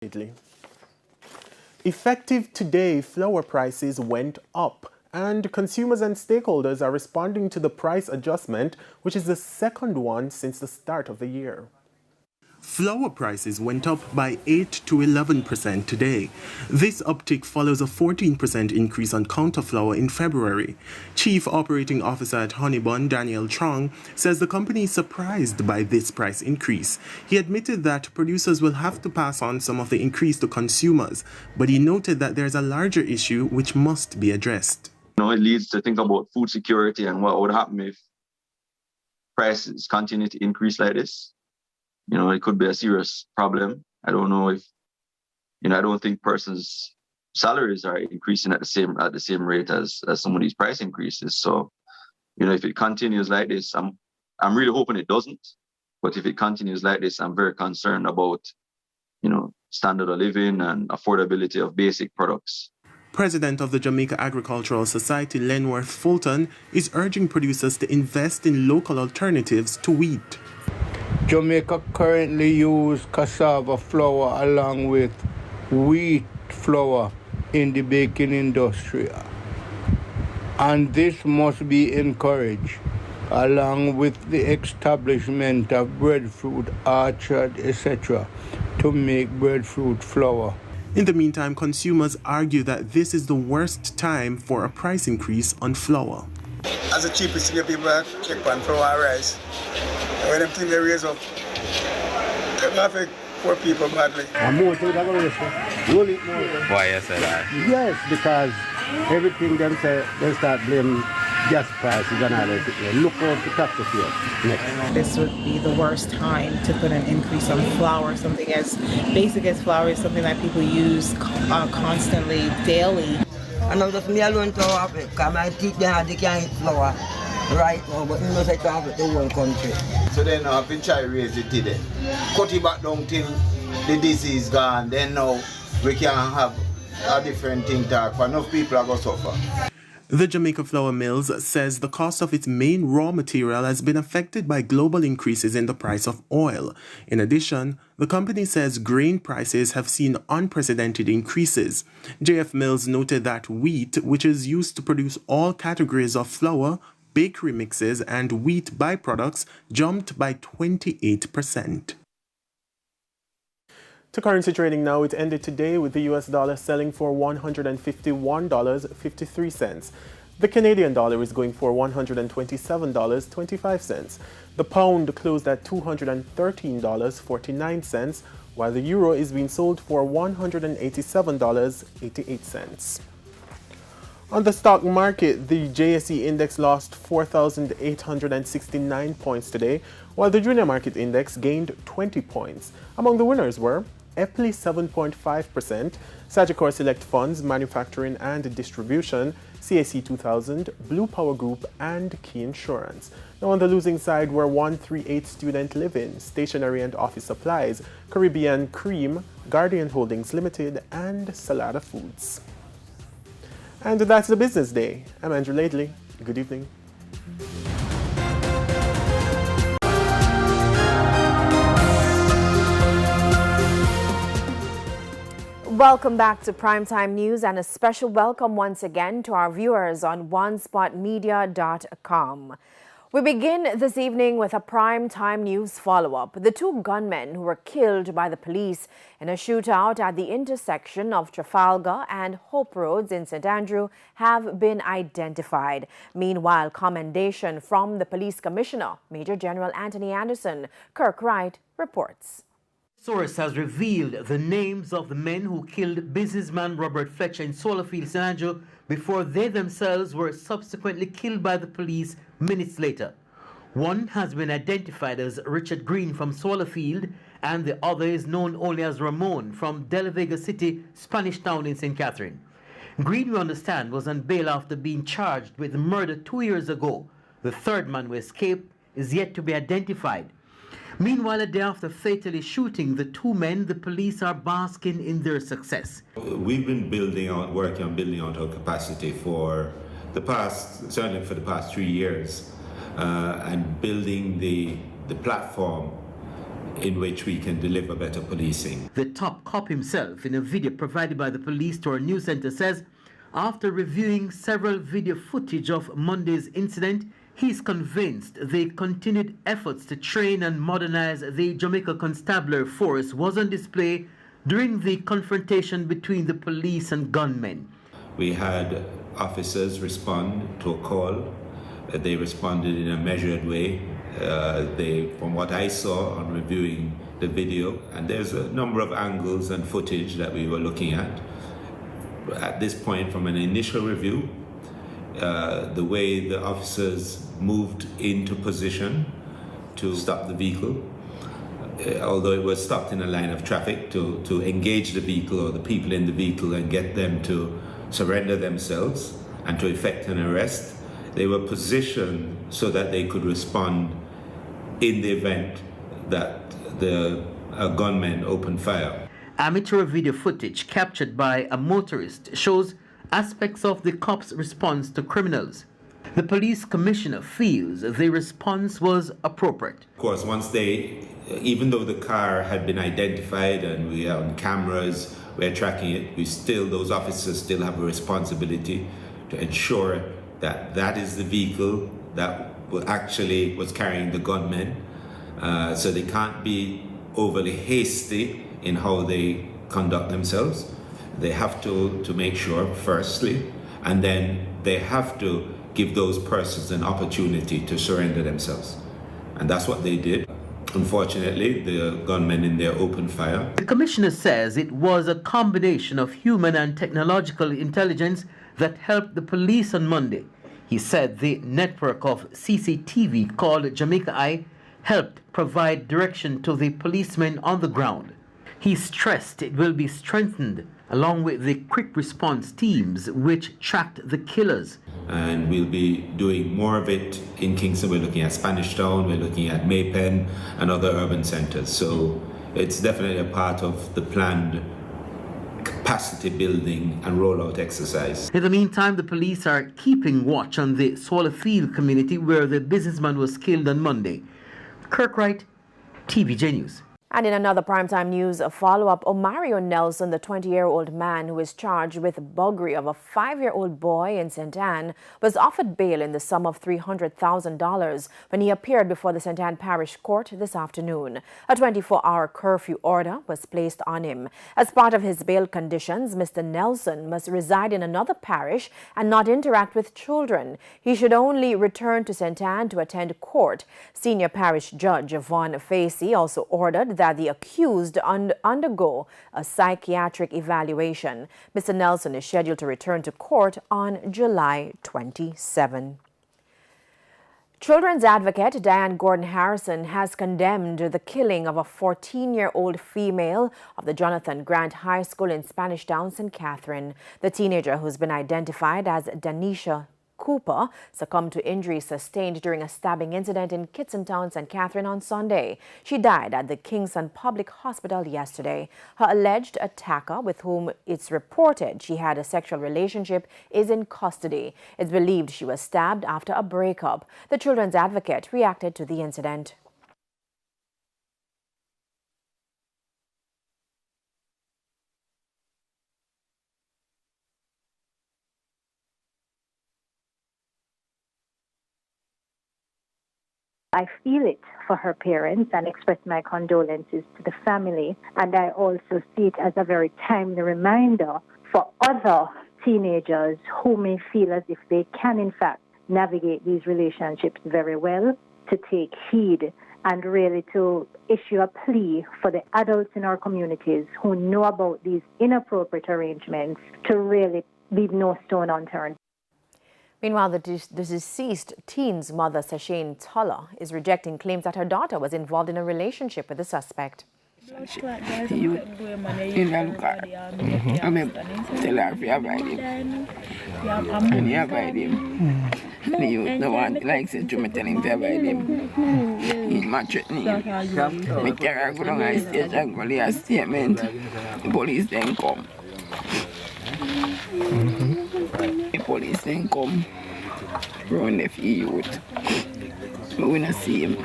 Italy. Effective today, flour prices went up, and consumers and stakeholders are responding to the price adjustment, which is the second one since the start of the year. Flour prices went up by 8 to 11% today. This uptick follows a 14% increase on counter flour in February. Chief Operating Officer at Honeybun, Daniel Trong, says the company is surprised by this price increase. He admitted that producers will have to pass on some of the increase to consumers, but he noted that there's a larger issue which must be addressed. It leads to think about food security and what would happen if prices continue to increase like this. It could be a serious problem. I don't know if, I don't think persons' salaries are increasing at the same rate as some of these price increases. So, if it continues like this, I'm really hoping it doesn't. But if it continues like this, I'm very concerned about, standard of living and affordability of basic products. President of the Jamaica Agricultural Society, Lenworth Fulton, is urging producers to invest in local alternatives to wheat. Jamaica currently uses cassava flour along with wheat flour in the baking industry. And this must be encouraged, along with the establishment of breadfruit orchard, etc., to make breadfruit flour. In the meantime, consumers argue that this is the worst time for a price increase on flour. As the cheapest thing people check on flour and rice. And when them things they raise up, it affect poor people badly. And more to the roll it more. Why you say that? Yes, because everything them say, they start blaming gas prices and all that. Look out the tax next. This would be the worst time to put an increase on flour. Something as basic as flour is something that people use constantly, daily. And I'm just me alone to have it, because I think they can't eat flour right now, but you know they have it the whole country. So then I've been trying to raise it today. Cut it back down till the disease gone, then now we can have a different thing talk for enough people are going to suffer. The Jamaica Flour Mills says the cost of its main raw material has been affected by global increases in the price of oil. In addition, the company says grain prices have seen unprecedented increases. JF Mills noted that wheat, which is used to produce all categories of flour, bakery mixes, and wheat byproducts, jumped by 28%. To currency trading now, it ended today with the US dollar selling for $151.53. The Canadian dollar is going for $127.25. The pound closed at $213.49, while the euro is being sold for $187.88. On the stock market, the JSE index lost 4,869 points today, while the junior market index gained 20 points. Among the winners were Epley 7.5%, Sagicor Select Funds, Manufacturing and Distribution, CAC 2000, Blue Power Group, and Key Insurance. Now on the losing side were 138 Student Living, Stationery and Office Supplies, Caribbean Cream, Guardian Holdings Limited, and Salada Foods. And that's the business day. I'm Andrew Laidley. Good evening. Welcome back to Primetime News, and a special welcome once again to our viewers on onespotmedia.com. We begin this evening with a Primetime News follow-up. The two gunmen who were killed by the police in a shootout at the intersection of Trafalgar and Hope Roads in St. Andrew have been identified. Meanwhile, commendation from the Police Commissioner, Major General Anthony Anderson. Kirk Wright reports. Source has revealed the names of the men who killed businessman Robert Fletcher in Solarfield, St. Andrew, before they themselves were subsequently killed by the police minutes later. One has been identified as Richard Green from Solarfield, and the other is known only as Ramon from De La Vega City, Spanish Town in St. Catherine. Green, we understand, was on bail after being charged with murder 2 years ago. The third man who escaped is yet to be identified. Meanwhile, a day after fatally shooting the two men, the police are basking in their success. We've been working on building out our capacity for the past 3 years, and building the platform in which we can deliver better policing. The top cop himself, in a video provided by the police to our news center, says after reviewing several video footage of Monday's incident, he's convinced the continued efforts to train and modernize the Jamaica Constabulary Force was on display during the confrontation between the police and gunmen. We had officers respond to a call. They responded in a measured way. From what I saw on reviewing the video, and there's a number of angles and footage that we were looking at. At this point, from an initial review, the way the officers moved into position to stop the vehicle, although it was stopped in a line of traffic, to engage the vehicle or the people in the vehicle and get them to surrender themselves and to effect an arrest, they were positioned so that they could respond in the event that the gunmen opened fire. Amateur video footage captured by a motorist shows aspects of the cops' response to criminals. The police commissioner feels the response was appropriate. Of course, even though the car had been identified and we are on cameras, we're tracking it, those officers still have a responsibility to ensure that that is the vehicle that actually was carrying the gunmen. So they can't be overly hasty in how they conduct themselves. They have to make sure, firstly, and then they have to give those persons an opportunity to surrender themselves. And that's what they did. Unfortunately, the gunmen in there opened fire. The commissioner says it was a combination of human and technological intelligence that helped the police on Monday. He said the network of CCTV called Jamaica Eye helped provide direction to the policemen on the ground. He stressed it will be strengthened along with the quick response teams which tracked the killers. And we'll be doing more of it in Kingston. We're looking at Spanish Town, we're looking at Maypen and other urban centers. So it's definitely a part of the planned capacity building and rollout exercise. In the meantime, the police are keeping watch on the Swallowfield community where the businessman was killed on Monday. Kirk Wright, TVJ News. And in another primetime news, a follow-up, Omario Nelson, the 20-year-old man who is charged with buggery of a 5-year-old boy in St. Anne, was offered bail in the sum of $300,000 when he appeared before the St. Anne Parish Court this afternoon. A 24-hour curfew order was placed on him. As part of his bail conditions, Mr. Nelson must reside in another parish and not interact with children. He should only return to St. Anne to attend court. Senior Parish Judge Yvonne Facey also ordered that the accused undergo a psychiatric evaluation. Mr. Nelson is scheduled to return to court on July 27. Children's advocate Diane Gordon Harrison has condemned the killing of a 14-year-old female of the Jonathan Grant High School in Spanish Town, St. Catherine. The teenager, who's been identified as Danisha Cooper, succumbed to injuries sustained during a stabbing incident in Kitson Town, St. Catherine on Sunday. She died at the Kingston Public Hospital yesterday. Her alleged attacker, with whom it's reported she had a sexual relationship, is in custody. It's believed she was stabbed after a breakup. The children's advocate reacted to the incident. I feel it for her parents and express my condolences to the family. And I also see it as a very timely reminder for other teenagers who may feel as if they can, in fact, navigate these relationships very well, to take heed and really to issue a plea for the adults in our communities who know about these inappropriate arrangements to really leave no stone unturned. Meanwhile, the deceased teen's mother, Sashane Toller, is rejecting claims that her daughter was involved in a relationship with the suspect. You in the car. I mean, tell her if you avoid him. And you avoid him. And you the one likes it to me tell him to avoid him. He's not threatening him. Me carry her go down the stage and go lay a statement. The police then come. The police then come. Run the youth. but we don't see him.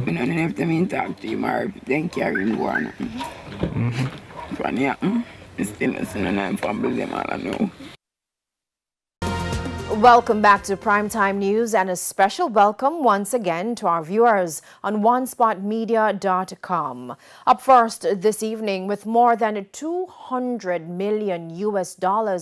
We don't have to talk to him or then carry him go or nothing. Funny happen, I still don't see none of them family them all I know. Welcome back to Primetime News and a special welcome once again to our viewers on onespotmedia.com. Up first this evening, with more than $200 million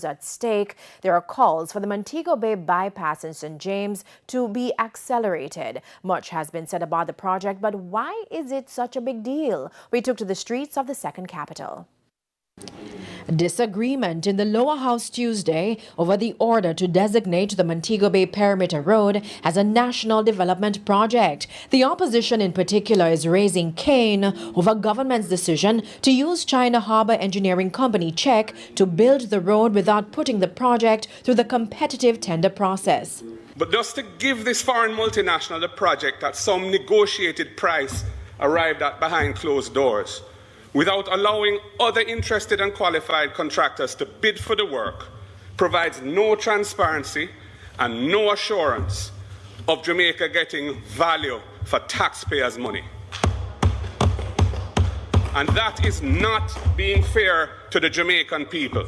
at stake, there are calls for the Montego Bay bypass in St. James to be accelerated. Much has been said about the project, but why is it such a big deal? We took to the streets of the second capital. Disagreement in the lower house Tuesday over the order to designate the Montego Bay Perimeter Road as a national development project. The opposition in particular is raising cane over government's decision to use China Harbour Engineering Company check to build the road without putting the project through the competitive tender process. But just to give this foreign multinational the project at some negotiated price arrived at behind closed doors, without allowing other interested and qualified contractors to bid for the work, provides no transparency and no assurance of Jamaica getting value for taxpayers' money. And that is not being fair to the Jamaican people.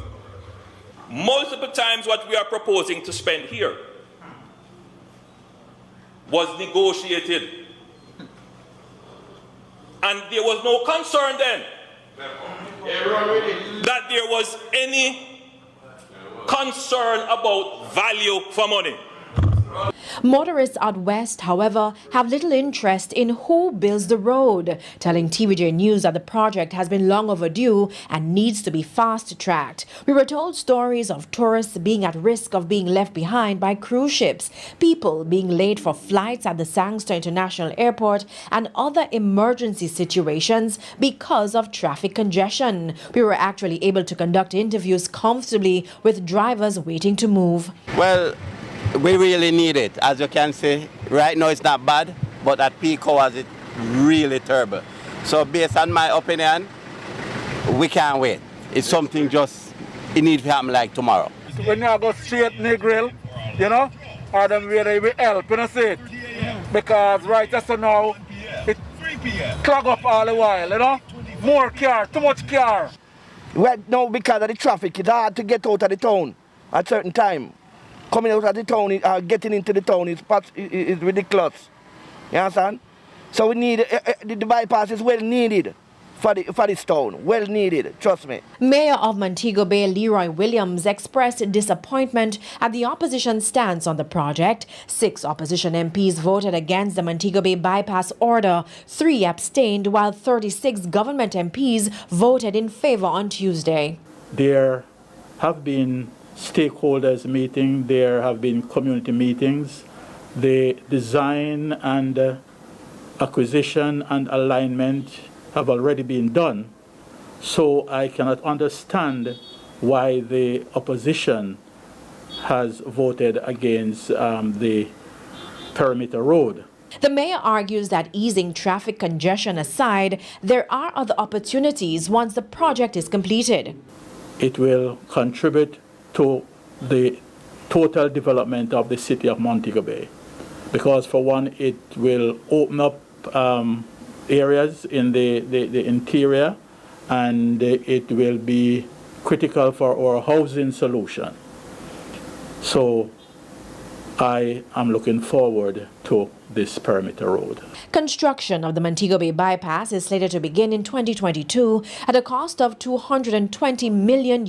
Multiple times what we are proposing to spend here was negotiated. And there was no concern then that there was any concern about value for money. Motorists out west, however, have little interest in who builds the road, telling TVJ News that the project has been long overdue and needs to be fast-tracked. We were told stories of tourists being at risk of being left behind by cruise ships, people being late for flights at the Sangster International Airport, and other emergency situations because of traffic congestion. We were actually able to conduct interviews comfortably with drivers waiting to move. Well, we really need it. As you can see, right now it's not bad, but at peak hours it's really terrible. So based on my opinion, we can't wait. It's something it needs to happen like tomorrow. When you go straight in the grill, you know, or them where they will help, you know, see it? Because right just now, it clog up all the while, you know? More car, too much car. Right now, because of the traffic, it's hard to get out of the town at a certain time. Coming out of the town, getting into the town is ridiculous. You understand? So we need, the bypass is well needed for this town. Well needed, trust me. Mayor of Montego Bay, Leroy Williams, expressed disappointment at the opposition's stance on the project. 6 opposition MPs voted against the Montego Bay bypass order. 3 abstained, while 36 government MPs voted in favor on Tuesday. There have been stakeholders meeting, there have been community meetings. The design and acquisition and alignment have already been done. So I cannot understand why the opposition has voted against the perimeter road. The mayor argues that easing traffic congestion aside, there are other opportunities once the project is completed. It will contribute to the total development of the city of Montego Bay, because for one, it will open up areas in the interior, and it will be critical for our housing solution. So I am looking forward to this perimeter road. Construction of the Montego Bay bypass is slated to begin in 2022 at a cost of $220 million.